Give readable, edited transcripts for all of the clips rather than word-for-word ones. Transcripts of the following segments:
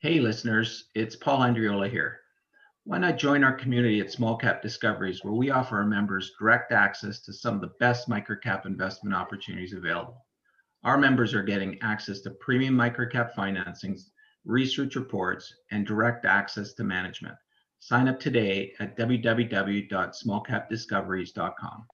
Hey listeners, it's Paul Andriola here. Why not join our community at Small Cap Discoveries, where we offer our members direct access to some of the best microcap investment opportunities available. Our members are getting access to premium microcap financings, research reports, and direct access to management. Sign up today at www.smallcapdiscoveries.com.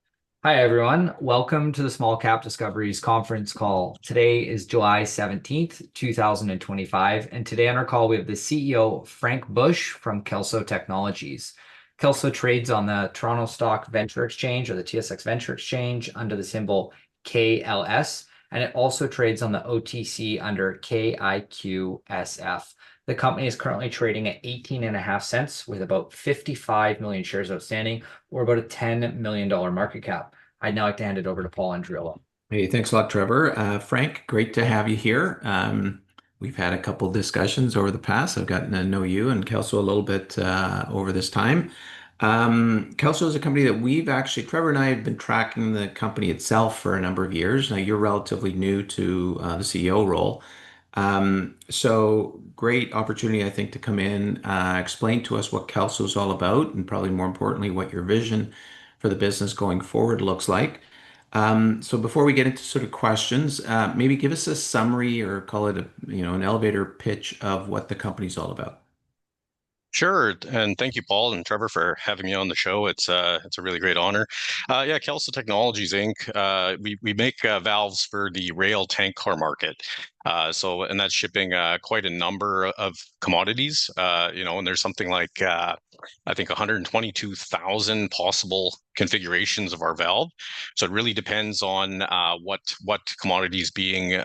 Hi, everyone. Welcome to the Small Cap Discoveries conference call. Today is July 17th, 2025. And today on our call, we have the CEO, Frank Busch from Kelso Technologies. Kelso trades on the Toronto Stock Venture Exchange or the TSX Venture Exchange under the symbol KLS. And it also trades on the OTC under KIQSF. The company is currently trading at 18.5 cents with about 55 million shares outstanding, or about a $10 million market cap. I'd now like to hand it over to Paul Andriola. Hey, thanks a lot, Trevor. Frank, great to have you here. We've had a couple discussions over the past. I've gotten to know you and Kelso a little bit over this time. Kelso is a company that Trevor and I have been tracking the company itself for a number of years. Now, you're relatively new to the CEO role. So great opportunity, I think, to come in, explain to us what Kelso is all about, and probably more importantly, what your vision for the business going forward looks like. So before we get into sort of questions, maybe give us a summary or call it an elevator pitch of what the company's all about. Sure, and thank you, Paul and Trevor, for having me on the show. It's a really great honor. Yeah, Kelso Technologies Inc. We make valves for the rail tank car market. And that's shipping quite a number of commodities. And there's something like I think 122,000 possible configurations of our valve. So it really depends on what commodities being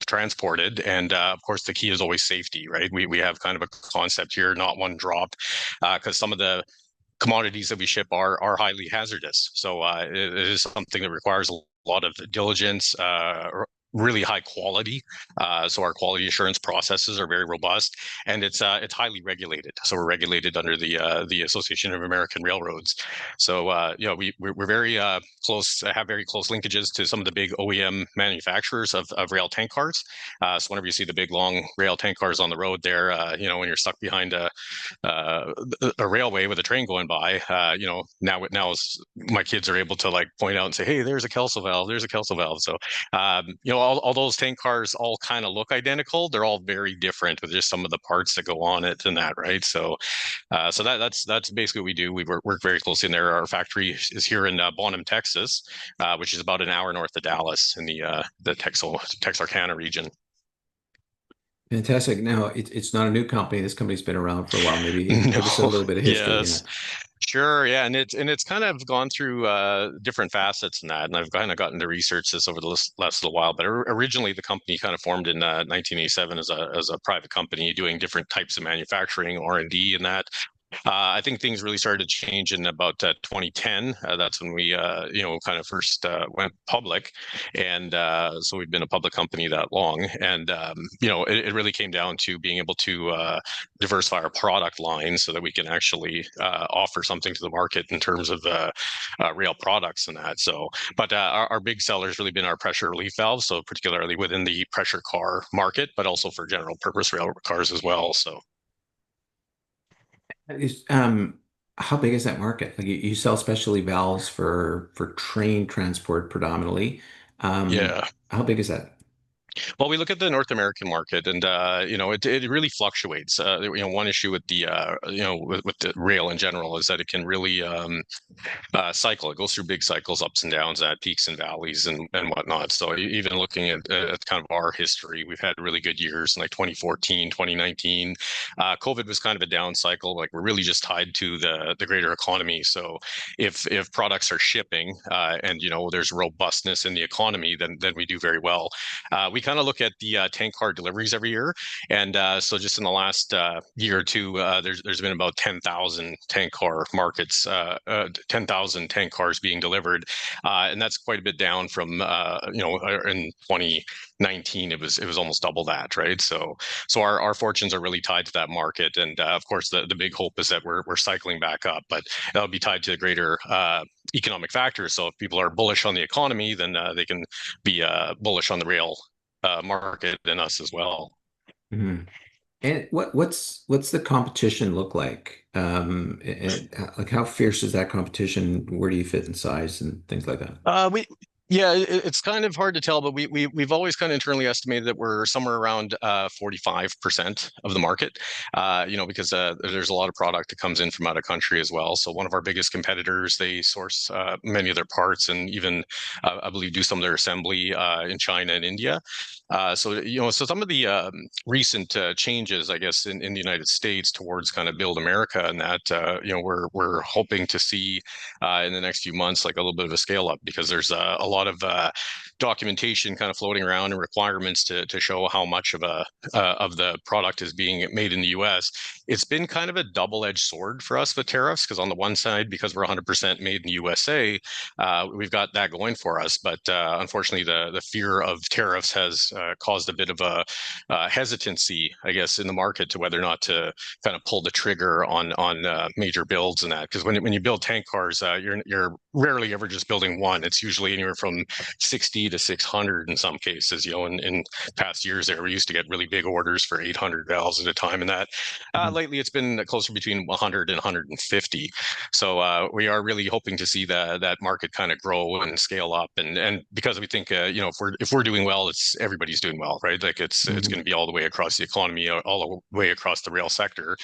transported, and of course the key is always safety, right? We have kind of a concept here, not one drop, because some of the commodities that we ship are highly hazardous. So it is something that requires a lot of diligence, really high quality. So our quality assurance processes are very robust, and it's highly regulated. So we're regulated under the Association of American Railroads. So we're very close, have very close linkages to some of the big OEM manufacturers of rail tank cars. So whenever you see the big long rail tank cars on the road there, when you're stuck behind a railway with a train going by, now my kids are able to like point out and say, hey, there's a Kelso valve, there's a Kelso valve. So all those tank cars all kind of look identical. They're all very different with just some of the parts that go on it and that, right? So that's basically what we do. We work very closely in there. Our factory is here in Bonham, Texas, which is about an hour north of Dallas in the Texarkana region. Fantastic. Now, it's not a new company. This company's been around for a while. Maybe you can give us a little bit of history. Yes. Sure, yeah, and it's kind of gone through different facets in that, and I've kind of gotten to research this over the last little while. But originally, the company kind of formed in 1987 as a private company doing different types of manufacturing, R&D, and that. I think things really started to change in about 2010. That's when we, kind of first went public, and so we've been a public company that long. And it really came down to being able to diversify our product line so that we can actually offer something to the market in terms of rail products and that. So, but our big seller has really been our pressure relief valves, so particularly within the pressure car market, but also for general purpose rail cars as well. So. Is how big is that market? Like you sell specialty valves for train transport predominantly. Yeah. How big is that? Well, we look at the North American market, and it really fluctuates. One issue with the with the rail in general is that it can really cycle. It goes through big cycles, ups and downs, at peaks and valleys and whatnot. So even looking at kind of our history, we've had really good years in like 2014, 2019. COVID was kind of a down cycle. Like we're really just tied to the greater economy. So if products are shipping and there's robustness in the economy, then we do very well. We kind of look at the tank car deliveries every year, and so just in the last year or two, there's been about 10,000 tank car markets, 10,000 tank cars being delivered, and that's quite a bit down from in 2019 it was almost double that, right? So our fortunes are really tied to that market, and of course the big hope is that we're cycling back up, but that'll be tied to the greater economic factors. So if people are bullish on the economy, then they can be bullish on the rail market and us as well. Mm-hmm. And what's the competition look like? Like how fierce is that competition? Where do you fit in size and things like that? We yeah, it's kind of hard to tell, but we've always kind of internally estimated that we're somewhere around 45% of the market. Because there's a lot of product that comes in from out of country as well. So one of our biggest competitors, they source many of their parts and even I believe do some of their assembly in China and India. So some of the recent changes, I guess, in the United States towards kind of build America and that, we're hoping to see in the next few months, like a little bit of a scale up, because there's a lot of documentation kind of floating around and requirements to show how much of the product is being made in the U.S. It's been kind of a double-edged sword for us with tariffs, because on the one side, because we're 100% made in the USA, we've got that going for us. But unfortunately, the fear of tariffs has caused a bit of a hesitancy, I guess, in the market to whether or not to kind of pull the trigger on major builds and that. Because when you build tank cars, you're rarely ever just building one. It's usually anywhere from 60 to 600 in some cases. In past years there, we used to get really big orders for 800 valves at a time, and that Mhm. lately it's been closer between 100 and 150. So we are really hoping to see that market kind of grow and scale up, and because we think if we're doing well, it's everybody's doing well, right? Like it's going Mhm. to be all the way across the economy, all the way across the rail sector,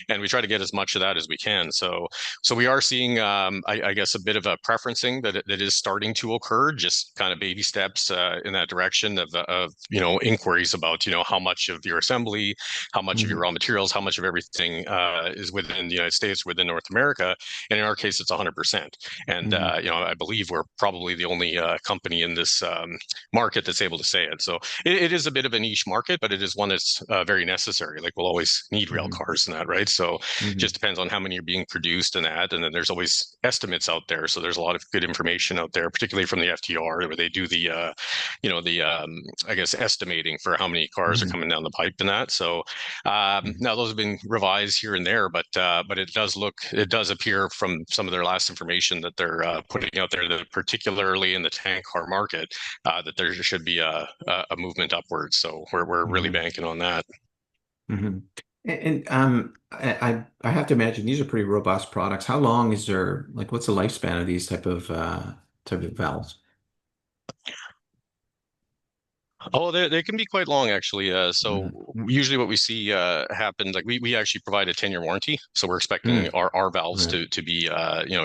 and we try to get as much of that as we can. So we are seeing, I guess, a bit of a preferencing that is starting to occur, just kind of baby steps in that direction of inquiries about how much of your assembly, how much of your Mhm. raw materials, how much of everything is within the United States, within North America, and in our case, it's 100%. And Mhm. I believe we're probably the only company in this market that's able to say it. So it is a bit of a niche market, but it is one that's very necessary. Like we'll always need rail Mhm. cars and that, right? So just Mhm. depends on how many are being produced and that. And then there's always estimates out there. So there's a lot of good information out there, particularly from the FTR, where they do I guess, estimating for how many cars are Mhm. coming down the pipe and that. So Mhm. now those have been revised here and there, but it does appear from some of their last information that they're putting out there, that particularly in the tank car market, that there should be a movement upwards. So we're really Mhm. banking on that. Mhm. I have to imagine these are pretty robust products. How long is there, like, what's the lifespan of these type of valves? Oh, they can be quite long, actually. So Mhm. usually what we see happen, like we actually provide a 10-year warranty. So we're expecting Mm. our valves Right. to be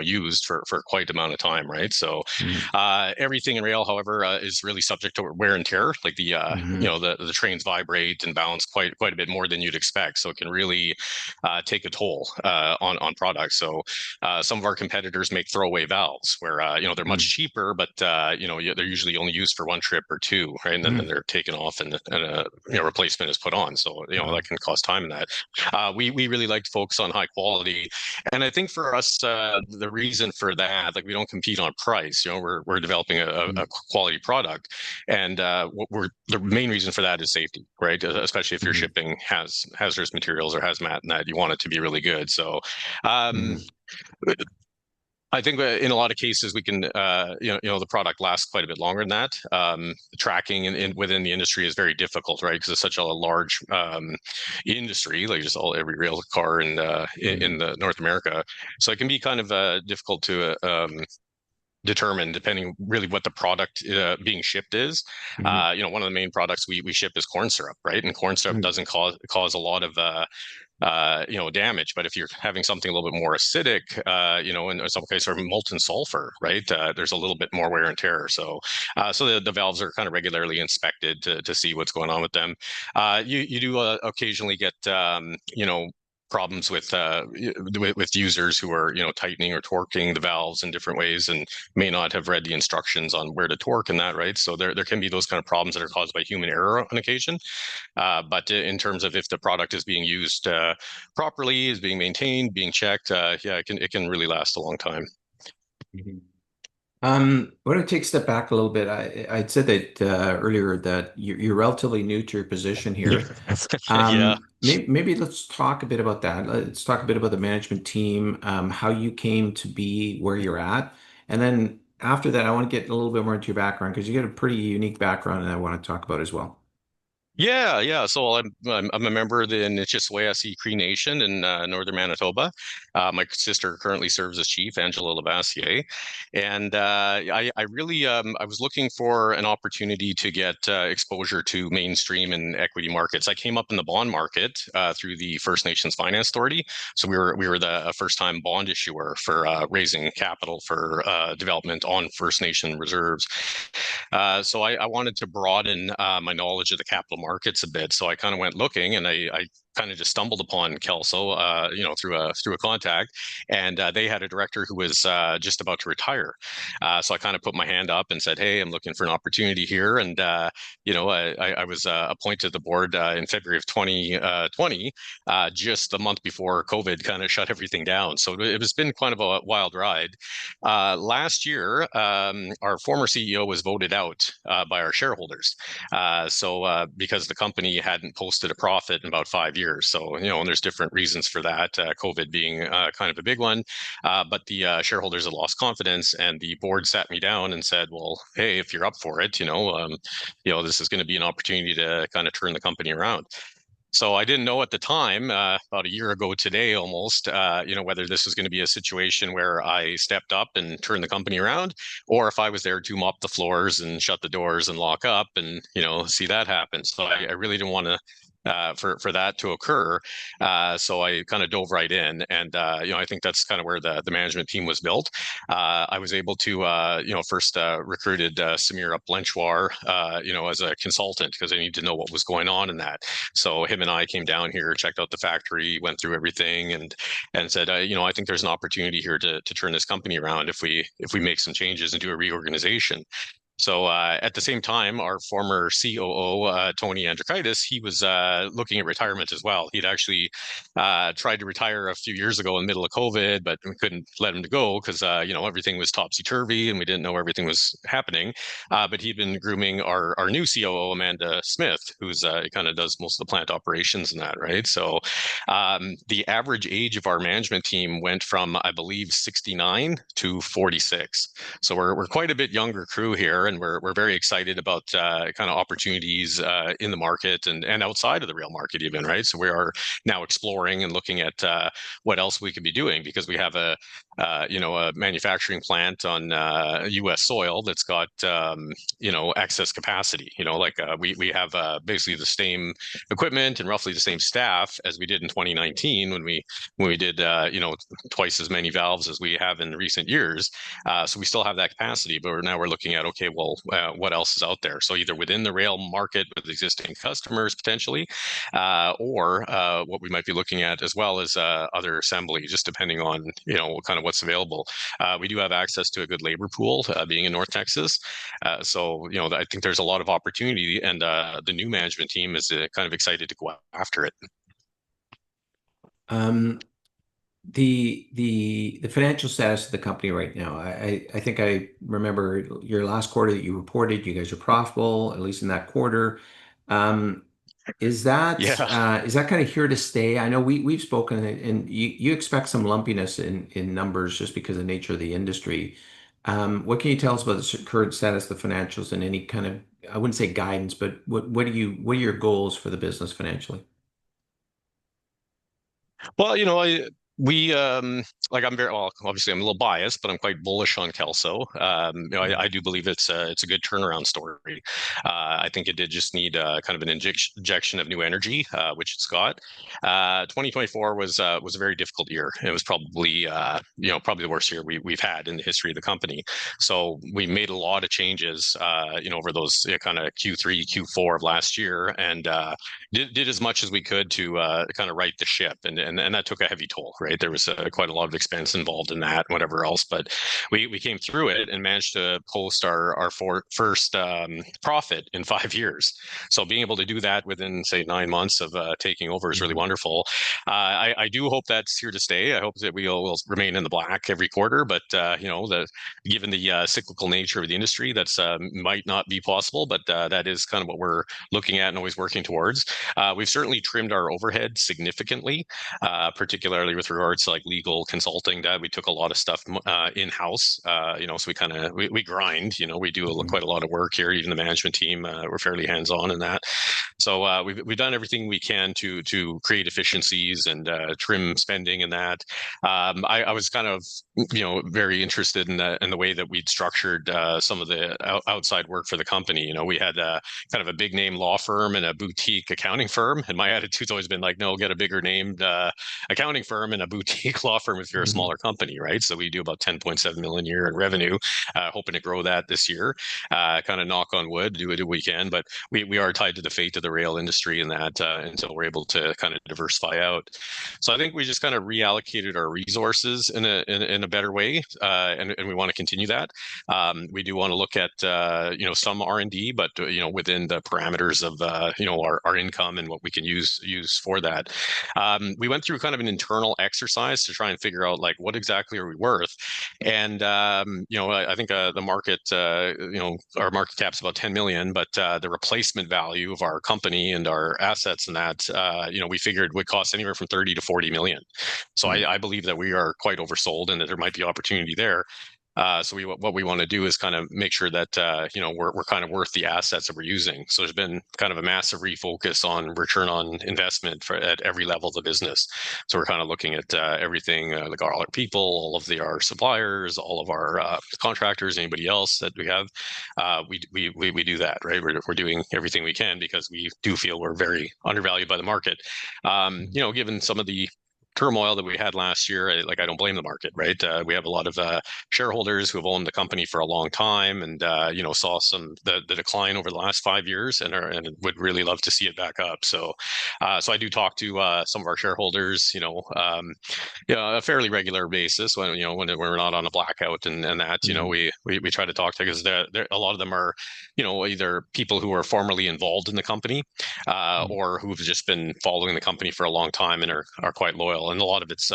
used for quite amount of time, right? So Mhm. everything in rail, however, is really subject to wear and tear. Like Mhm. the trains vibrate and bounce quite a bit more than you'd expect. So it can really take a toll on products. So some of our competitors make throwaway valves where they're much Mhm. cheaper, but they're usually only used for one trip or two, right? And then Mhm. they're taken off, and a replacement is put on. So that Wow. can cost time in that. We really like to focus on high quality, and I think for us the reason for that, like we don't compete on price. We're developing a Mhm. quality product, and the main reason for that is safety, right? Especially if you're Mhm. shipping hazardous materials or hazmat, and that you want it to be really good. So um, Mhm. I think in a lot of cases we can, the product lasts quite a bit longer than that. The tracking within the industry is very difficult, right? Because it's such a large industry, like just every rail car in Mhm. the North America. So it can be kind of difficult to determine, depending really what the product being shipped is. Mhm. One of the main products we ship is corn syrup, right? And corn syrup Mhm. doesn't cause a lot of damage. But if you're having something a little bit more acidic, in some cases, or molten sulfur, right, there's a little bit more wear and tear. So the valves are kind of regularly inspected to see what's going on with them. You do occasionally get, problems with users who are tightening or torquing the valves in different ways and may not have read the instructions on where to torque and that, right? So there can be those kind of problems that are caused by human error on occasion. But in terms of if the product is being used properly, is being maintained, being checked, yeah, it can really last a long time. Mhm. I want to take a step back a little bit. I'd said that earlier that you're relatively new to your position Yeah, here. yeah. Maybe let's talk a bit about that. Let's talk a bit about the management team, how you came to be where you're at. And then after that, I want to get a little bit more into your background because you got a pretty unique background and I want to talk about as well. Yeah. So I'm a member of the Nechiswayasi Cree Nation in northern Manitoba. My sister currently serves as chief, Angela Labassiere, and I really I was looking for an opportunity to get exposure to mainstream and equity markets. I came up in the bond market through the First Nations Finance Authority, so we were the first time bond issuer for raising capital for development on First Nation reserves. So I wanted to broaden my knowledge of the capital markets a bit. So I kind of went looking, and I kind of just stumbled upon Kelso, through a contact, and they had a director who was just about to retire. So I kind of put my hand up and said, "Hey, I'm looking for an opportunity here." And I was appointed to the board in February of 2020, just a month before COVID kind of shut everything down. So it has been kind of a wild ride. Last year, our former CEO was voted out by our shareholders. Because the company hadn't posted a profit in about 5 years. So, and there's different reasons for that, COVID being kind of a big one. But the shareholders had lost confidence, and the board sat me down and said, well, hey, if you're up for it, this is going to be an opportunity to kind of turn the company around. So I didn't know at the time, about a year ago today almost, whether this was going to be a situation where I stepped up and turned the company around, or if I was there to mop the floors and shut the doors and lock up and, see that happen. So I really didn't want to for that to occur. So I kind of dove right in, and I think that's kind of where the management team was built. I was able to first recruited Samir Uplenchwar, as a consultant, because I needed to know what was going on in that. So him and I came down here, checked out the factory, went through everything, and said, I think there's an opportunity here to turn this company around if we make some changes and do a reorganization. So at the same time, our former COO, Tony Andrikaitis, he was looking at retirement as well. He'd actually tried to retire a few years ago in the middle of COVID, but we couldn't let him to go because, everything was topsy-turvy and we didn't know everything was happening. But he'd been grooming our new COO, Amanda Smith, who's kind of does most of the plant operations and that, right? So the average age of our management team went from, I believe, 69 to 46. So we're quite a bit younger crew here, and we're very excited about kind of opportunities in the market and outside of the rail market even, right? So we are now exploring and looking at what else we could be doing, because we have a manufacturing plant on U.S. soil that's got excess capacity. We have basically the same equipment and roughly the same staff as we did in 2019 when we did twice as many valves as we have in recent years. So we still have that capacity, but now we're looking at, okay, well, what else is out there? So either within the rail market with existing customers potentially, or what we might be looking at as well as other assembly, just depending on, kind of what's available. We do have access to a good labor pool, being in North Texas. So, I think there's a lot of opportunity, and the new management team is kind of excited to go after it. The financial status of the company right now, I think I remember your last quarter that you reported, you guys are profitable, at least in that quarter. Is that kind of here to stay? I know we've spoken, and you expect some lumpiness in numbers just because of the nature of the industry. What can you tell us about the current status of the financials and any kind of, I wouldn't say guidance, but what are your goals for the business financially? Well, I'm very well, obviously I'm a little biased, but I'm quite bullish on Kelso. I do believe it's a good turnaround story. I think it did just need kind of an injection of new energy, which it's got. 2024 was a very difficult year. It was probably probably the worst year we've had in the history of the company. So we made a lot of changes over those kind of Q3, Q4 of last year, and did as much as we could to kind of right the ship, and that took a heavy toll, right? There was quite a lot of expense involved in that, and whatever else, but we came through it and managed to post our first profit in 5 years. So being able to do that within, say, 9 months of taking over is really wonderful. I do hope that's here to stay. I hope that we'll remain in the black every quarter, but given the cyclical nature of the industry, that's might not be possible, but that is kind of what we're looking at and always working towards. We've certainly trimmed our overhead significantly, particularly with regards to like legal consulting, that we took a lot of stuff in-house, so we kind of we grind, we do quite a lot of work here. Even the management team, we're fairly hands-on in that. So we've done everything we can to create efficiencies and trim spending and that. I was kind of very interested in the way that we'd structured some of the outside work for the company. We had kind of a big name law firm and a boutique accounting firm, and my attitude's always been like, no, get a bigger named accounting firm and a boutique law firm if you're a smaller company, right? So we do about 10.7 million a year in revenue, hoping to grow that this year. Kind of knock on wood, do what we can, but we are tied to the fate of the rail industry in that until we're able to kind of diversify out. So I think we just kind of reallocated our resources in a better way, and we want to continue that. We do want to look at some R&D, but within the parameters of our income and what we can use for that. We went through kind of an internal exercise to try and figure out like what exactly are we worth, and I think the market, our market cap's about 10 million, but the replacement value of our company and our assets and that we figured would cost anywhere from 30 to 40 million. So I believe that we are quite oversold and that there might be opportunity there. So what we want to do is kind of make sure that we're kind of worth the assets that we're using. So there's been kind of a massive refocus on return on investment at every level of the business. So we're kind of looking at everything, like all our people, all of our suppliers, all of our contractors, anybody else that we have. We do that, right? We're doing everything we can because we do feel we're very undervalued by the market. Given some of the turmoil that we had last year, I don't blame the market, right? We have a lot of shareholders who have owned the company for a long time and saw the decline over the last 5 years and would really love to see it back up. So I do talk to some of our shareholders, a fairly regular basis when we're not on a blackout and that. We try to talk to, because a lot of them are either people who are formerly involved in the company or who've just been following the company for a long time and are quite loyal. And a lot of it's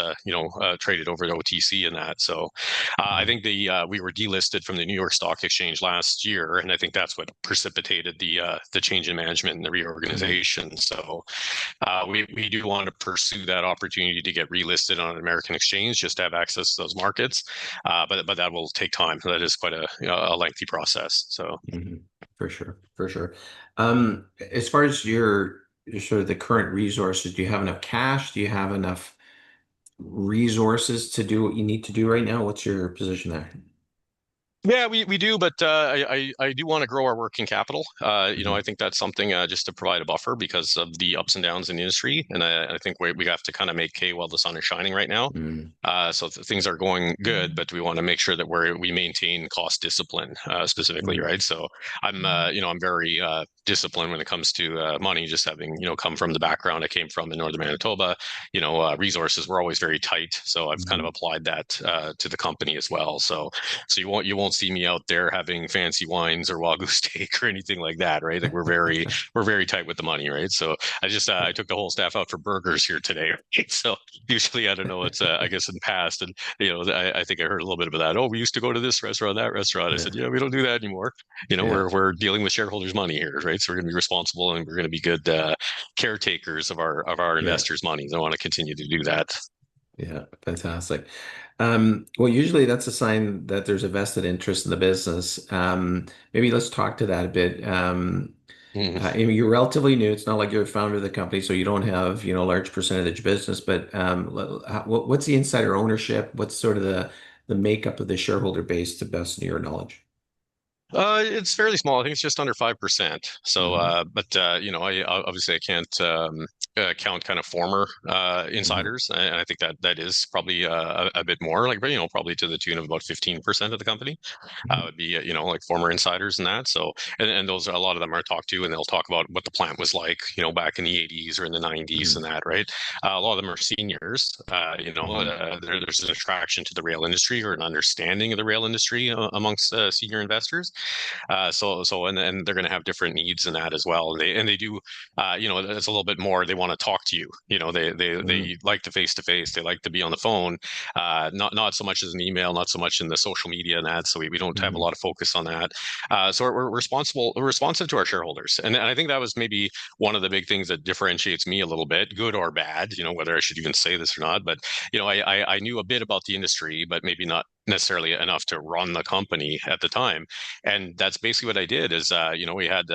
traded over to OTC and that. So I think we were delisted from the New York Stock Exchange last year, and I think that's what precipitated the change in management and the reorganization. So we do want to pursue that opportunity to get relisted on an American exchange, just to have access to those markets. But that will take time. That is quite a lengthy process. So for sure. As far as your sort of the current resources, do you have enough cash? Do you have enough resources to do what you need to do right now? What's your position there? Yeah, we do, but I do want to grow our working capital. I think that's something just to provide a buffer because of the ups and downs in the industry, and I think we have to kind of make hay while the sun is shining right now. So things are going good, but we want to make sure that we maintain cost discipline specifically, right? So I'm very disciplined when it comes to money. Just having come from the background I came from in northern Manitoba, resources were always very tight. So I've kind of applied that to the company as well. So you won't see me out there having fancy wines or Wagyu steak or anything like that, right? Like we're very tight with the money, right? So I took the whole staff out for burgers here today. Right? So usually, I don't know, it's I guess in the past, and I think I heard a little bit about that. Oh, we used to go to this restaurant, that restaurant. I said, we don't do that anymore. We're dealing with shareholders' money here, right? So we're going to be responsible and we're going to be good caretakers of our investors' money. I want to continue to do that. Yeah, fantastic. Well, usually that's a sign that there's a vested interest in the business. Maybe let's talk to that a bit. You're relatively new. It's not like you're a founder of the company, so you don't have a large percentage business. But what's the insider ownership? What's sort of the makeup of the shareholder base, to best of your knowledge? It's fairly small. I think it's just under 5%. So, but I obviously I can't count kind of former insiders, and I think that is probably a bit more, like probably to the tune of about 15% of the company would be like former insiders and that. So, and those, a lot of them are talked to, and they'll talk about what the plant was like, back in the 80s or in the 90s and that, right? A lot of them are seniors. There's an attraction to the rail industry or an understanding of the rail industry amongst senior investors. And they're going to have different needs in that as well. And they do, it's a little bit more. They want to talk to you. They like the face to face. They like to be on the phone. Not so much as an email, not so much in the social media and that. So we don't have a lot of focus on that. So we're responsive to our shareholders, and I think that was maybe one of the big things that differentiates me a little bit, good or bad. Whether I should even say this or not, but I knew a bit about the industry, but maybe not necessarily enough to run the company at the time. And that's basically what I did is, we had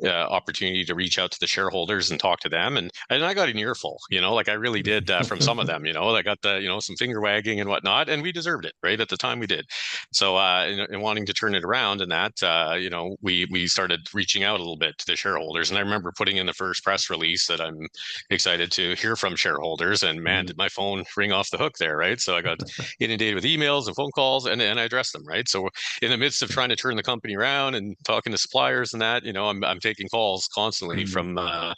opportunity to reach out to the shareholders and talk to them. And I got an earful, like I really did from some of them, I got some finger wagging and whatnot, and we deserved it, right? At the time we did. So, and wanting to turn it around and that, we started reaching out a little bit to the shareholders. And I remember putting in the first press release that I'm excited to hear from shareholders, and man, did my phone ring off the hook there, right? So I got inundated with emails and phone calls, and I addressed them, right? So in the midst of trying to turn the company around and talking to suppliers and that, I'm taking calls constantly from the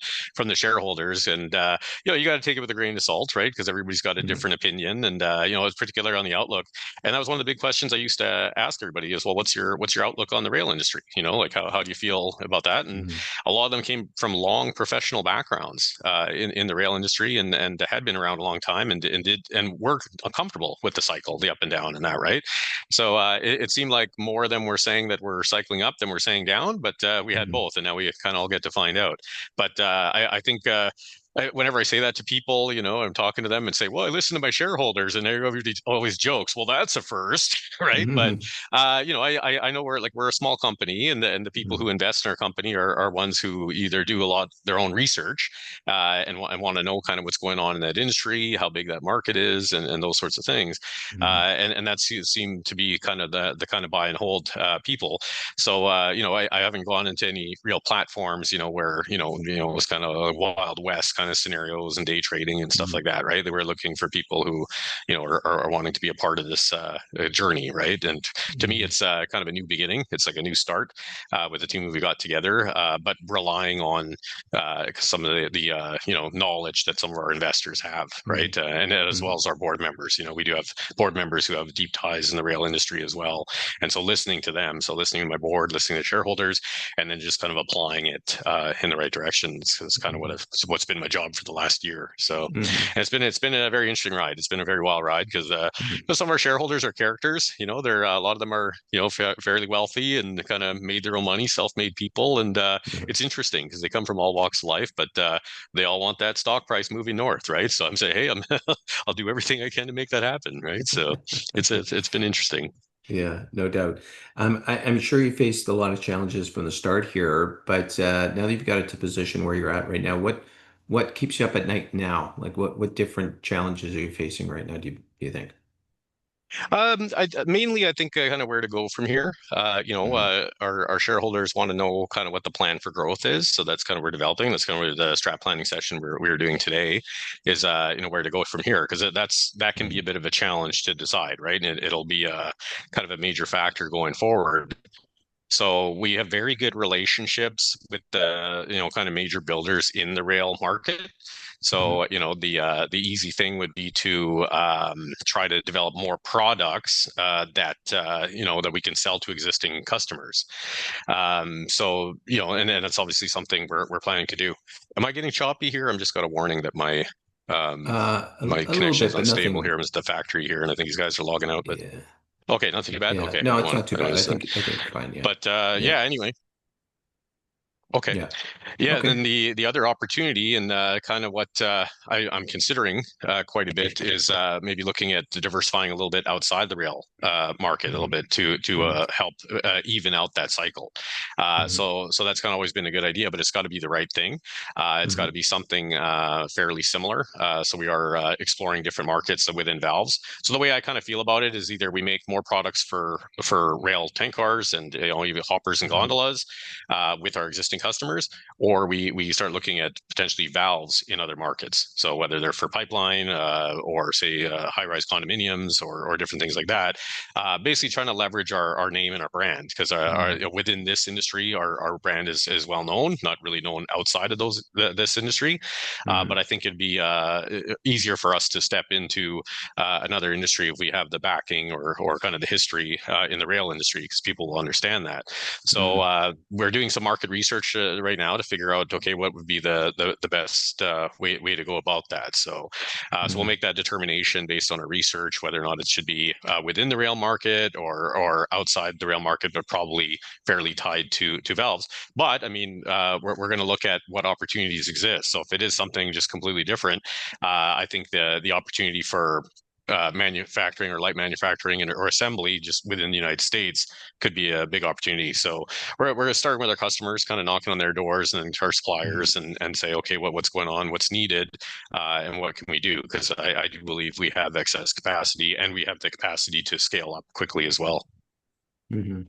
shareholders, and you got to take it with a grain of salt, right? Because everybody's got a different opinion, and it's particular on the outlook. And that was one of the big questions I used to ask everybody is, well, what's your outlook on the rail industry? Like how do you feel about that? And a lot of them came from long professional backgrounds in the rail industry, and had been around a long time, and were comfortable with the cycle, the up and down, and that, right? So it seemed like more of them were saying that we're cycling up than we're saying down, but we had both, and now we kind of all get to find out. But I think whenever I say that to people, I'm talking to them and say, well, I listen to my shareholders, and everybody always jokes, well, that's a first, right? But I know we're a small company, and the people who invest in our company are ones who either do a lot their own research and want to know kind of what's going on in that industry, how big that market is, and those sorts of things. And that seemed to be kind of the kind of buy and hold people. So I haven't gone into any real platforms, where it was kind of a Wild West kind of scenarios and day trading and stuff like that, right? They were looking for people who are wanting to be a part of this journey, right? And to me, it's kind of a new beginning. It's like a new start with the team we got together, but relying on some of the knowledge that some of our investors have, right? And as well as our board members. We do have board members who have deep ties in the rail industry as well, and so listening to them, listening to my board, listening to shareholders, and then just kind of applying it in the right direction is kind of what's been my job for the last year. So it's been a very interesting ride. It's been a very wild ride because some of our shareholders are characters. They're a lot of them are fairly wealthy and kind of made their own money, self-made people, and it's interesting because they come from all walks of life, but they all want that stock price moving north, right? So I'm saying, hey, I'll do everything I can to make that happen, right? So it's been interesting. Yeah, no doubt. I'm sure you faced a lot of challenges from the start here, but now that you've got it to position where you're at right now, what keeps you up at night now? Like what different challenges are you facing right now, do you think? Mainly, I think kind of where to go from here. Our shareholders want to know kind of what the plan for growth is. So that's kind of we're developing. That's kind of the strat planning session we're doing today is where to go from here, because that can be a bit of a challenge to decide, right? And it'll be a kind of a major factor going forward. So we have very good relationships with the kind of major builders in the rail market. So the easy thing would be to try to develop more products that we can sell to existing customers. And that's obviously something we're planning to do. Am I getting choppy here? I'm just got a warning that my my connection is unstable here. I'm at the factory here, and I think these guys are logging out. But Yeah. okay, not too bad. Yeah. Okay, No, it's not too bad. I think fine. Yeah. But anyway. Okay. Yeah. Yeah. Okay. Then the other opportunity and kind of what I'm considering quite a bit is maybe looking at diversifying a little bit outside the rail market a little bit to help even out that cycle. So that's kind of always been a good idea, but it's got to be the right thing. It's got to be something fairly similar. So we are exploring different markets within valves. So the way I kind of feel about it is either we make more products for rail tank cars and even hoppers and gondolas with our existing customers, or we start looking at potentially valves in other markets. So whether they're for pipeline or say high-rise condominiums or different things like that, basically trying to leverage our name and our brand, because within this industry, our brand is well known, not really known outside of this industry. But I think it'd be easier for us to step into another industry if we have the backing or kind of the history in the rail industry, because people will understand that. So we're doing some market research right now to figure out, okay, what would be the best way to go about that. So we'll make that determination based on our research, whether or not it should be within the rail market or outside the rail market, but probably fairly tied to valves. But I mean, we're going to look at what opportunities exist. So if it is something just completely different, I think the opportunity for manufacturing or light manufacturing or assembly just within the United States could be a big opportunity. So we're going to start with our customers, kind of knocking on their doors, and then to our suppliers and say, okay, what's going on, what's needed, and what can we do? Because I do believe we have excess capacity, and we have the capacity to scale up quickly as well. And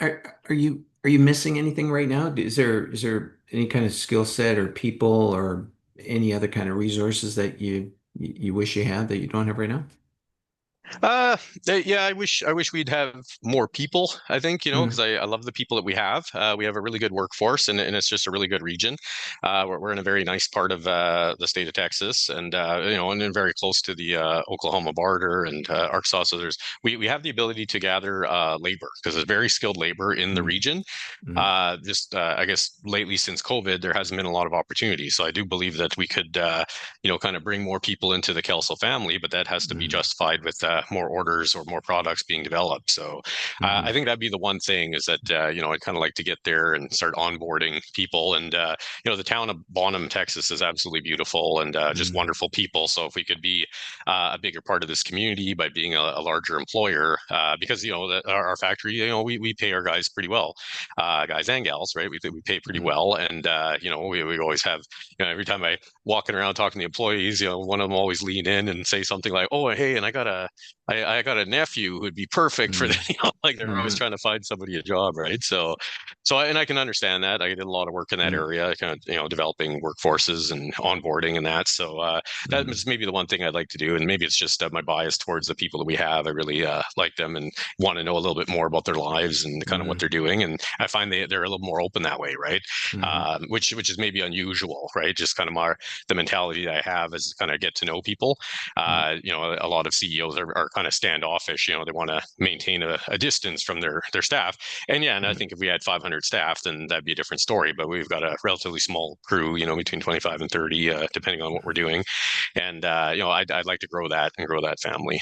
are you missing anything right now? Is there any kind of skill set or people or any other kind of resources that you wish you had that you don't have right now? Yeah, I wish we'd have more people, I think, because I love the people that we have. We have a really good workforce, and it's just a really good region. We're in a very nice part of the state of Texas, and and then very close to the Oklahoma border and Arkansas. So we have the ability to gather labor, because there's very skilled labor in the region. I guess lately since COVID, there hasn't been a lot of opportunities. So I do believe that we could kind of bring more people into the Kelso family, but that has to be justified with more orders or more products being developed. So I think that'd be the one thing, is that I'd kind of like to get there and start onboarding people. And the town of Bonham, Texas is absolutely beautiful and just wonderful people. So if we could be a bigger part of this community by being a larger employer, because our factory, we pay our guys pretty well, guys and gals, right? We pay pretty well, and we always have, every time I walking around talking to the employees, one of them always lean in and say something like, "Oh, hey, and I got a nephew who'd be perfect for that." Like they're always trying to find somebody a job, right? And I can understand that. I did a lot of work in that area, kind of developing workforces and onboarding and that. So that's maybe the one thing I'd like to do, and maybe it's just my bias towards the people that we have. I really like them and want to know a little bit more about their lives and kind of what they're doing. And I find they're a little more open that way, right? Which is maybe unusual, right? Just kind of the mentality that I have is kind of get to know people. A lot of CEOs are kind of standoffish. They want to maintain a distance from their staff. And I think if we had 500 staff, then that'd be a different story. But we've got a relatively small crew, between 25 and 30, depending on what we're doing. And I'd like to grow that and grow that family.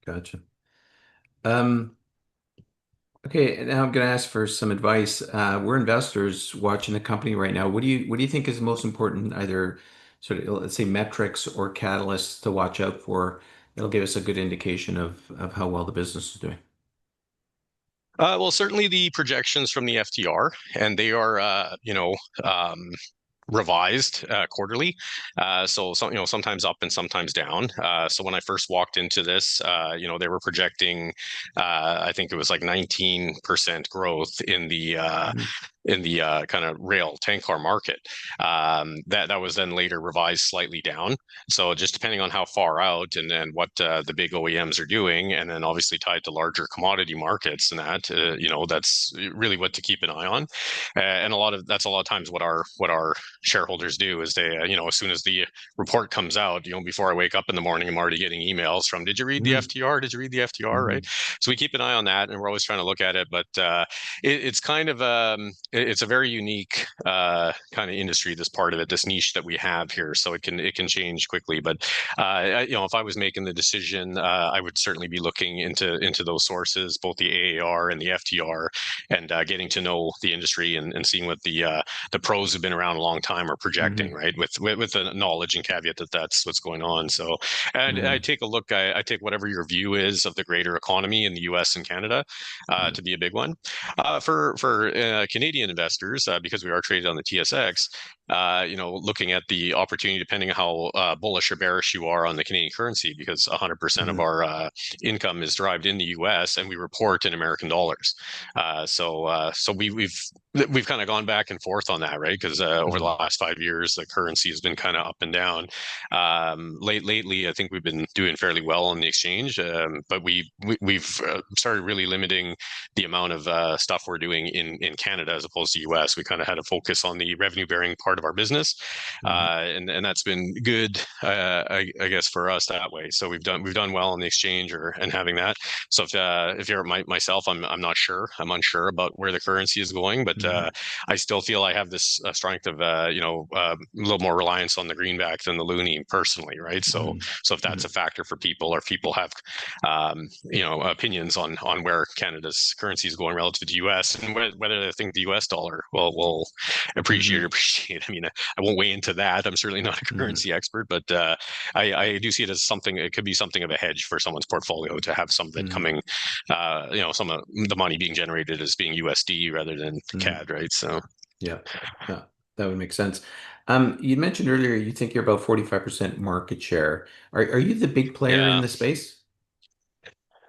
Gotcha. Okay, now I'm going to ask for some advice. We're investors watching the company right now. What do you think is the most important, either sort of, let's say, metrics or catalysts to watch out for? It'll give us a good indication of how well the business is doing. Well, certainly the projections from the FTR, and they are, revised quarterly. So sometimes up and sometimes down. So when I first walked into this, they were projecting, I think it was like 19% growth in the kind of rail tank car market. That was then later revised slightly down. So just depending on how far out and then what the big OEMs are doing, and then obviously tied to larger commodity markets, and that's really what to keep an eye on. And that's a lot of times what our shareholders do is they, as soon as the report comes out, before I wake up in the morning, I'm already getting emails from, "Did you read the FTR? Did you read the FTR?" Right. So we keep an eye on that, and we're always trying to look at it. But it's kind of it's a very unique kind of industry, this part of it, this niche that we have here. So it can change quickly. But if I was making the decision, I would certainly be looking into those sources, both the AAR and the FTR, and getting to know the industry and seeing what the pros have been around a long time are projecting, right? With the knowledge and caveat that that's what's going on. So I take a look. I take whatever your view is of the greater economy in the U.S. and Canada to be a big one. For Canadian investors, because we are traded on the TSX, looking at the opportunity depending on how bullish or bearish you are on the Canadian currency, because 100% of our income is derived in the U.S. and we report in American dollars. So we've kind of gone back and forth on that, right? Because over the last 5 years, the currency has been kind of up and down. Lately, I think we've been doing fairly well on the exchange, but we've started really limiting the amount of stuff we're doing in Canada as opposed to US. We kind of had a focus on the revenue bearing part of our business, and that's been good, I guess, for us that way. So we've done well on the exchange and having that. So if you're myself, I'm not sure. I'm unsure about where the currency is going, but I still feel I have this strength of a little more reliance on the greenback than the loonie personally, right? So if that's a factor for people, or if people have opinions on where Canada's currency is going relative to US, and whether they think the US dollar will appreciate or appreciate. I mean, I won't weigh into that. I'm certainly not a currency expert, but I do see it as something. It could be something of a hedge for someone's portfolio to have some of it coming, some of the money being generated as being USD rather than CAD, right? So yeah, that would make sense. You mentioned earlier you think you're about 45% market share. Are you the big player in the space?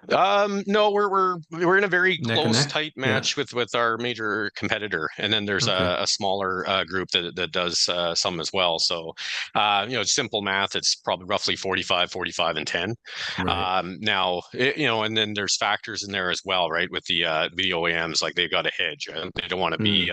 No, we're in a very close, neck? tight match with our major competitor, and then there's a smaller group that does some as well. So, it's simple math. It's probably roughly 45, and 10. Right. Now, and then there's factors in there as well, right? With the OEMs, like they've got a hedge. They don't want to be,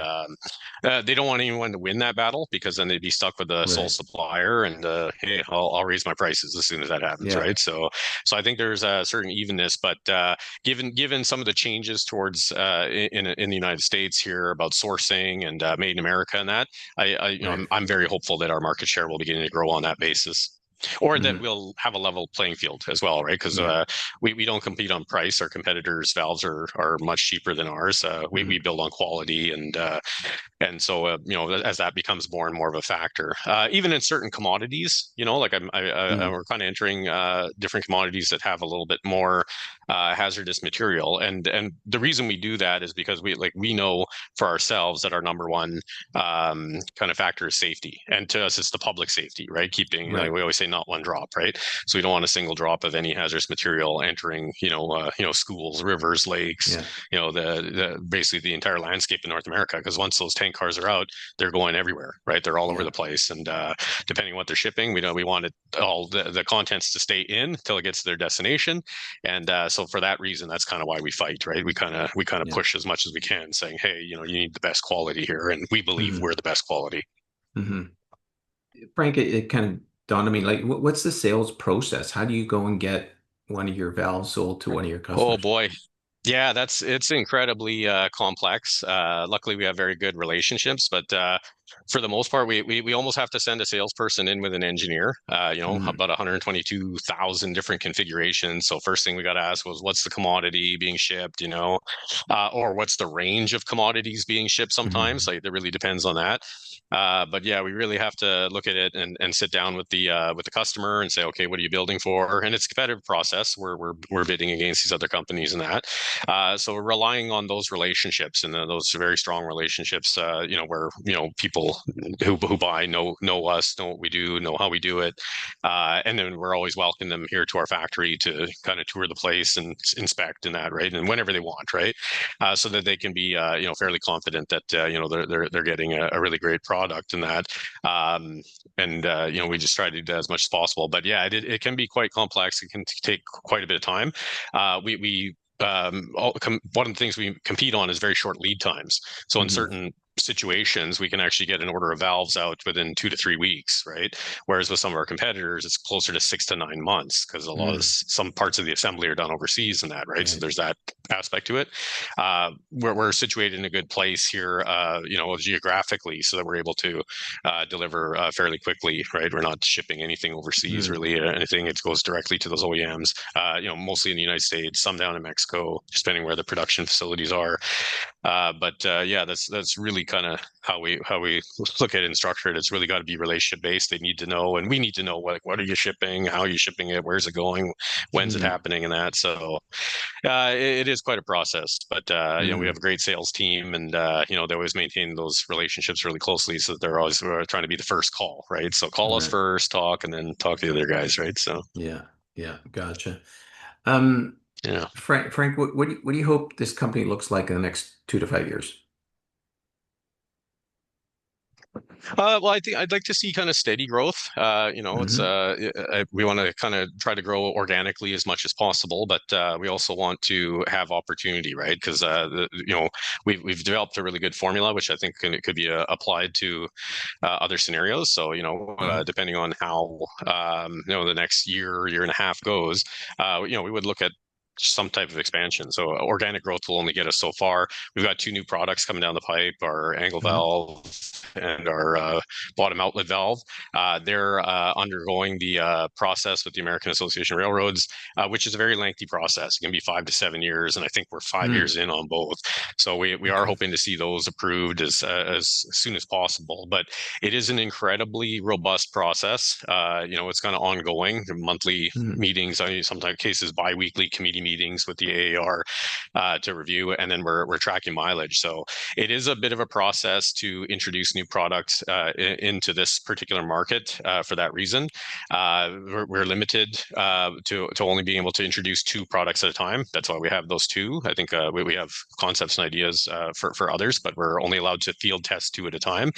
they don't want anyone to win that battle, because then they'd be stuck with the sole supplier, and hey, I'll raise my prices as soon as that happens, right? So I think there's a certain evenness. But given some of the changes towards in the United States here about sourcing and made in America and that, I'm very hopeful that our market share will begin to grow on that basis, or that we'll have a level playing field as well, right? Because we don't compete on price. Our competitors' valves are much cheaper than ours. We build on quality, and so as that becomes more and more of a factor, even in certain commodities, like we're kind of entering different commodities that have a little bit more hazardous material, and the reason we do that is because we know for ourselves that our number one kind of factor is safety, and to us it's the public safety, right? Keeping like we always say, not one drop, right? So we don't want a single drop of any hazardous material entering schools, rivers, lakes, the basically the entire landscape in North America, because once those tank cars are out, they're going everywhere, right? They're all over the place, and depending on what they're shipping, we want it all the contents to stay in till it gets to their destination, and so for that reason, that's kind of why we fight, right? We kind of push as much as we can, saying, hey, you need the best quality here, and we believe we're the best quality. Frank, it kind of dawned on me, like, what's the sales process? How do you go and get one of your valves sold to one of your customers? Oh boy. Yeah, it's incredibly complex. Luckily, we have very good relationships, but for the most part, we almost have to send a salesperson in with an engineer. About 122,000 different configurations. So first thing we got to ask was, what's the commodity being shipped? Or what's the range of commodities being shipped? Sometimes, like, it really depends on that. But yeah, we really have to look at it and sit down with the customer and say, okay, what are you building for? And it's a competitive process. We're bidding against these other companies and that. So we're relying on those relationships, and those very strong relationships. Where people who buy know us, know what we do, know how we do it, and then we're always welcoming them here to our factory to kind of tour the place and inspect and that, right? And whenever they want, right? So that they can be fairly confident that they're getting a really great product in that, we just try to do that as much as possible. But yeah, it can be quite complex. It can take quite a bit of time. One of the things we compete on is very short lead times. So in certain situations, we can actually get an order of valves out within 2 to 3 weeks, right? Whereas with some of our competitors, it's closer to 6 to 9 months, because a lot of some parts of the assembly are done overseas and that, right? So there's that aspect to it. We're situated in a good place here, geographically, so that we're able to deliver fairly quickly, right? We're not shipping anything overseas, really, anything. It goes directly to those OEMs, mostly in the United States, some down in Mexico, depending where the production facilities are. But that's really kind of how we look at it and structure it. It's really got to be relationship based. They need to know, and we need to know, what are you shipping, how are you shipping it, where's it going, when's it happening, and that. So it is quite a process, but we have a great sales team, and they always maintain those relationships really closely, so that they're always trying to be the first call, right? So call us first, talk, and then talk to the other guys, right? So yeah, gotcha. yeah. Frank, what do you hope this company looks like in the next 2 to 5 years? Well, I think I'd like to see kind of steady growth. It's we want to kind of try to grow organically as much as possible, but we also want to have opportunity, right? Because we've developed a really good formula, which I think it could be applied to other scenarios. So depending on how the next year and a half goes, we would look at some type of expansion. So organic growth will only get us so far. We've got 2 new products coming down the pipe: our angle valve and our bottom outlet valve. They're undergoing the process with the American Association of Railroads, which is a very lengthy process. It can be 5 to 7 years, and I think we're 5 years in on both. So we are hoping to see those approved as soon as possible. But it is an incredibly robust process. It's kind of ongoing, monthly meetings, sometimes cases bi-weekly committee meetings with the AAR to review, and then we're tracking mileage. So it is a bit of a process to introduce new products into this particular market. For that reason, we're limited to only being able to introduce 2 products at a time. That's why we have those 2. I think we have concepts and ideas for others, but we're only allowed to field test 2 at a time.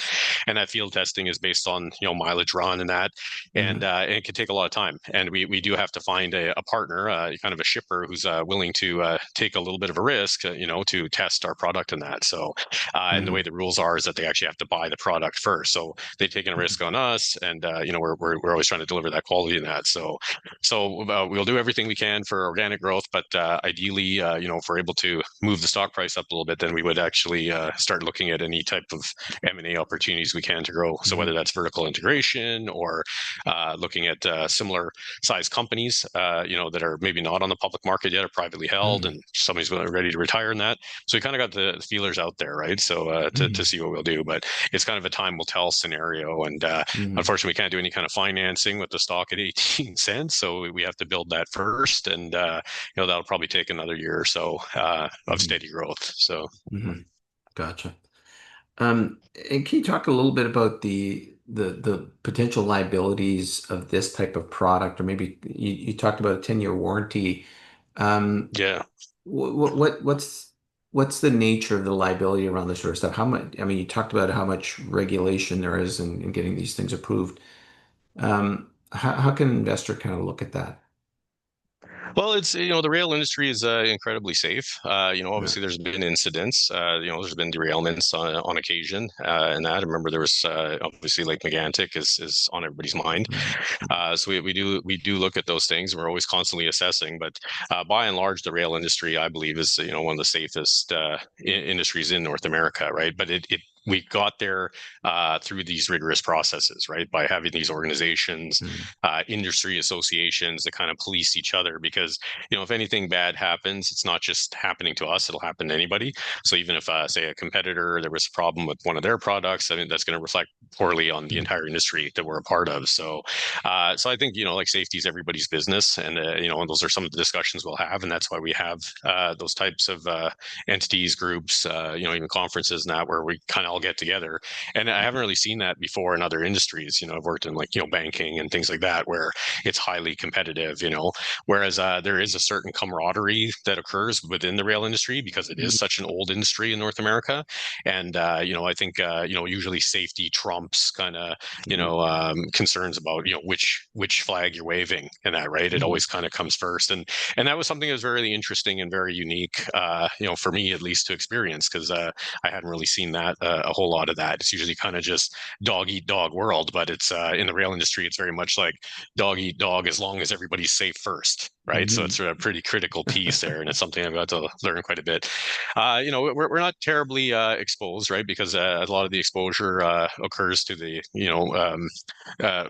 And that field testing is based on mileage run and that, and it can take a lot of time. And we do have to find a partner, kind of a shipper who's willing to take a little bit of a risk, to test our product in that. So, and the way the rules are is that they actually have to buy the product first. So they've taken a risk on us, and we're always trying to deliver that quality in that. So we'll do everything we can for organic growth, but ideally, if we're able to move the stock price up a little bit, then we would actually start looking at any type of M&A opportunities we can to grow. So whether that's vertical integration or looking at similar size companies, that are maybe not on the public market yet, or privately held, and somebody's ready to retire in that. So we kind of got the feelers out there, right? So to see what we'll do, but it's kind of a time will tell scenario. And unfortunately, we can't do any kind of financing with the stock at 18 cents. So we have to build that first, and that'll probably take another year or so of steady growth. So Gotcha. And can you talk a little bit about the potential liabilities of this type of product, or maybe you talked about a 10-year warranty. Yeah. What's the nature of the liability around this sort of stuff? How much? I mean, you talked about how much regulation there is in getting these things approved. How can an investor kind of look at that? Well, it's the rail industry is incredibly safe. Obviously there's been incidents. There's been derailments on occasion, and that I remember there was obviously Lake Megantic is on everybody's mind. So we do look at those things, and we're always constantly assessing. But by and large, the rail industry, I believe, is one of the safest industries in North America, right? But we got there through these rigorous processes, right? By having these organizations, industry associations that kind of police each other, because if anything bad happens, it's not just happening to us; it'll happen to anybody. So even if, say, a competitor, there was a problem with one of their products, I mean, that's going to reflect poorly on the entire industry that we're a part of. So, so I think like safety is everybody's business, and and those are some of the discussions we'll have, and that's why we have those types of entities, groups, even conferences and that, where we kind of all get together. And I haven't really seen that before in other industries. I've worked in banking and things like that, where it's highly competitive. Whereas there is a certain camaraderie that occurs within the rail industry, because it is such an old industry in North America. And I think usually safety trumps kind of concerns about which flag you're waving and that, right? It always kind of comes first, and that was something that was very interesting and very unique, for me at least, to experience, because I hadn't really seen that a whole lot of that. It's usually kind of just dog eat dog world, but it's in the rail industry, it's very much like dog eat dog as long as everybody's safe first, right? So it's a pretty critical piece there, and it's something I've got to learn quite a bit. We're not terribly exposed, right? Because a lot of the exposure occurs to the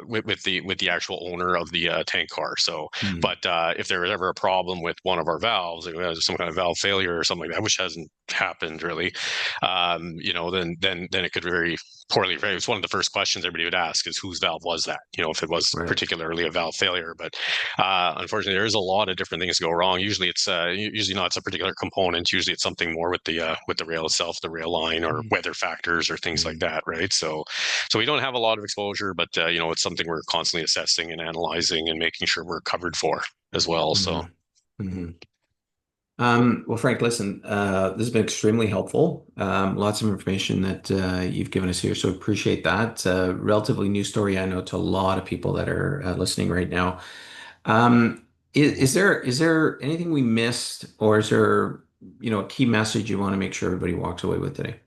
with the actual owner of the tank car. So, but if there was ever a problem with one of our valves, if it was some kind of valve failure or something like that, which hasn't happened really, then it could very poorly. It's one of the first questions everybody would ask is whose valve was that? If it was particularly a valve failure. But unfortunately, there is a lot of different things go wrong. Usually usually not it's a particular component. Usually it's something more with the rail itself, the rail line, or weather factors or things like that, right? So we don't have a lot of exposure, but it's something we're constantly assessing and analyzing and making sure we're covered for as well. So. Well, Frank, listen, this has been extremely helpful. Lots of information that you've given us here, so appreciate that. It's a relatively new story, I know, to a lot of people that are listening right now. Is there anything we missed, or is there, a key message you want to make sure everybody walks away with today?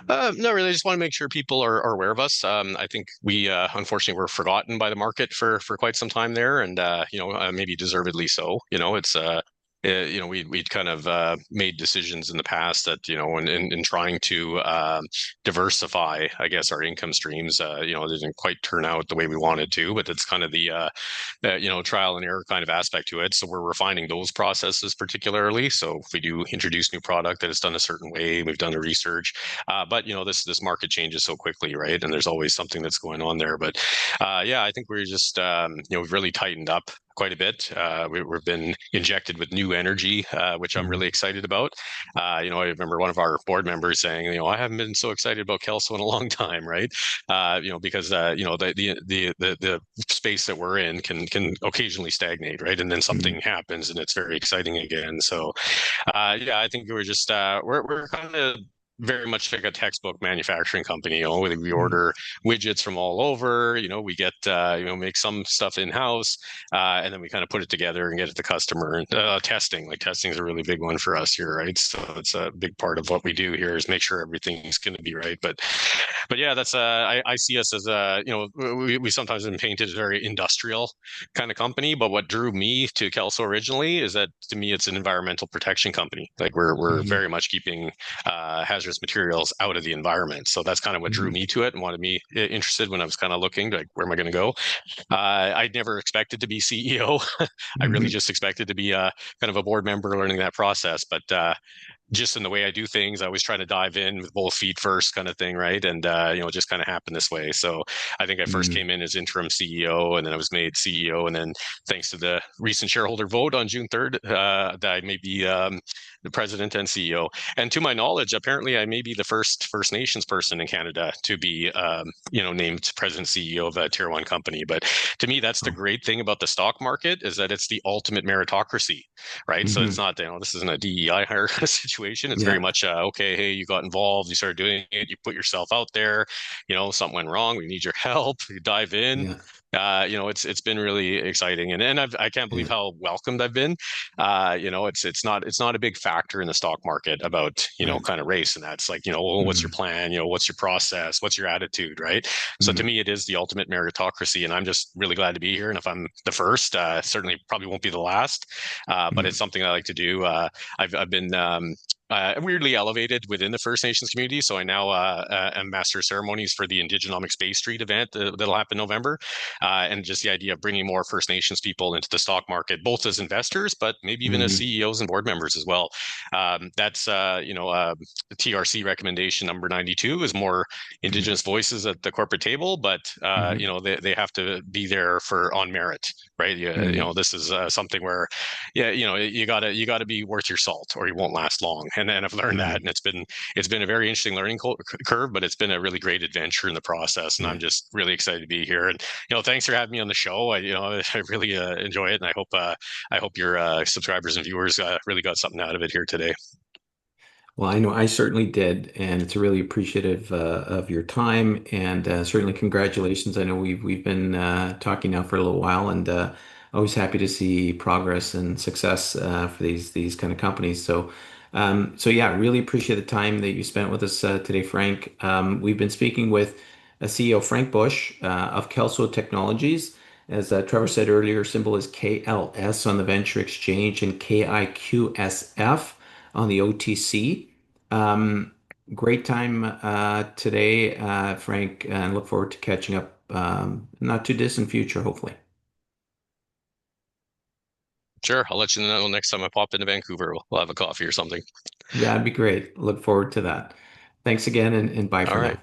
No, really. I just want to make sure people are aware of us. I think we unfortunately were forgotten by the market for quite some time there, and maybe deservedly so. We'd kind of made decisions in the past that in trying to diversify, I guess, our income streams, it didn't quite turn out the way we wanted to. But it's kind of the trial and error kind of aspect to it. So we're refining those processes particularly. So if we do introduce new product that is done a certain way, we've done the research. But this market changes so quickly, right? And there's always something that's going on there. But I think we're just we've really tightened up quite a bit. We've been injected with new energy, which I'm really excited about. I remember one of our board members saying, I haven't been so excited about Kelso in a long time, right? Because the space that we're in can occasionally stagnate, right? And then something happens and it's very exciting again. So I think we're just we're kind of very much like a textbook manufacturing company. We order widgets from all over. We get make some stuff in house, and then we kind of put it together and get it to the customer. And testing is a really big one for us here, right? So it's a big part of what we do here is make sure everything's going to be right. But yeah, that's I see us as we sometimes been painted as a very industrial kind of company. But what drew me to Kelso originally is that to me it's an environmental protection company. Like we're very much keeping hazardous materials out of the environment. So that's kind of what drew me to it and wanted me interested when I was kind of looking like, where am I going to go? I'd never expected to be CEO. I really just expected to be kind of a board member learning that process. But just in the way I do things, I always try to dive in with both feet first kind of thing, right? And, it just kind of happened this way. So I think I first came in as interim CEO, and then I was made CEO. And then thanks to the recent shareholder vote on June 3rd, that I may be the president and CEO. And to my knowledge, apparently I may be the first First Nations person in Canada to be, named president CEO of a tier one company. But to me, that's the great thing about the stock market is that it's the ultimate meritocracy, right? So it's not, this isn't a DEI hire situation. It's very much, okay, hey, you got involved, you started doing it, you put yourself out there, something went wrong, we need your help, you dive in. It's been really exciting, and I can't believe how welcomed I've been. It's not a big factor in the stock market about kind of race, and that's like what's your plan, what's your process, what's your attitude, right? So to me, it is the ultimate meritocracy, and I'm just really glad to be here. And if I'm the first, certainly probably won't be the last, but it's something I like to do. I've been weirdly elevated within the First Nations community. So I now am master of ceremonies for the Indigenomics Bay Street event that'll happen November. And just the idea of bringing more First Nations people into the stock market, both as investors, but maybe even as CEOs and board members as well. That's, the TRC recommendation number 92 is more Indigenous voices at the corporate table, but, they have to be there on merit, right? This is something where, you gotta be worth your salt or you won't last long. And I've learned that, and it's been a very interesting learning curve, but it's been a really great adventure in the process, and I'm just really excited to be here. And thanks for having me on the show. I really enjoy it, and I hope your subscribers and viewers really got something out of it here today. Well, I know I certainly did, and it's really appreciative of your time, and certainly congratulations. I know we've been talking now for a little while, and always happy to see progress and success for these kind of companies. So yeah, really appreciate the time that you spent with us today, Frank. We've been speaking with CEO Frank Busch of Kelso Technologies. As Trevor said earlier, symbol is KLS on the Venture Exchange and KIQSF on the OTC. Great time today, Frank, and look forward to catching up not too distant future, hopefully. Sure, I'll let you know next time I pop into Vancouver. We'll have a coffee or something. That'd be great. Look forward to that. Thanks again, and bye for now.